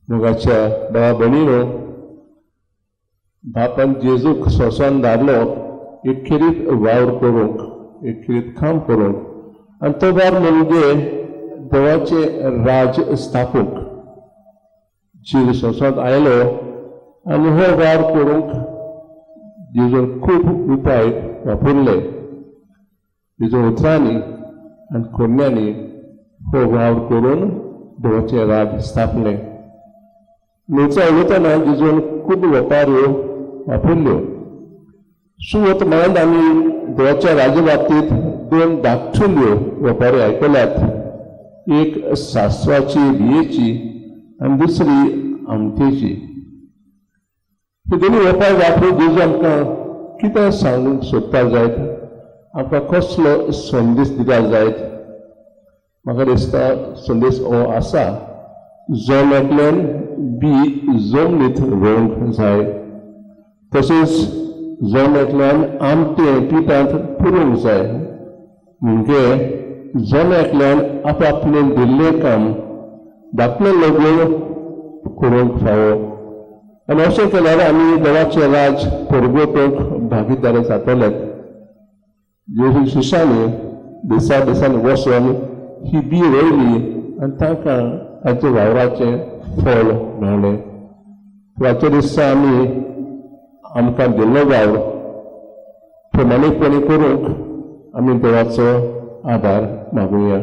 मोगाच्या भावा भयणीनो, बापान जेजूक सोंसान धाडलो एक खेरीत वावर करूंक, एक खेरीत काम करूंक, आनी तो वार म्हणजे देवाचे राज स्थापूक. जीव सोंसांत आयलो आनी हो वार करूंक जेजून खूब उपाय वापरले. जेजू उतरांनी आनी कोन्यांनी हो वावर करून देवाचे राज स्थापले. न्हंयचा वतना जेजून खूब वेपाऱ्यो वापरल्यो. वर्तमानांत आमी देवाच्या राजा बाबतींत दोन धाकटुल्यो वेपारी आयकल्यात. एक सासवाची बियेची आनी दुसरी आमटेची. हे दोनूय वेपार वापरून जेजू आमकां कितें सांगूंक सोदता जायत, आमकां कसलो संदेश दिता जायत. म्हाका दिसता संदेश हो आसा, जमनांतल्यान बी जमनीत रोवंक जाय. तशेंच जमनांतल्यान आमटे पिठांत पुरोवंक जाय. म्हणजे जमनांतल्यान आपआपलें दिल्लें काम धाकटें लगून करूंक फावो. आनी अशें केल्यार आमी देवाचें राज परगोवपाक भागीदार जातलेत. जेजू शिश्यांनी दिसान वचून ही बी रोयली आनी तांकां ताच्या वावराचें फळ मेळ्ळें. ह्याच्या दिसा आमी आमकां दिल्लो वावर प्रमाणीकपणी करूंक आमी देवाचो आदार मागुया.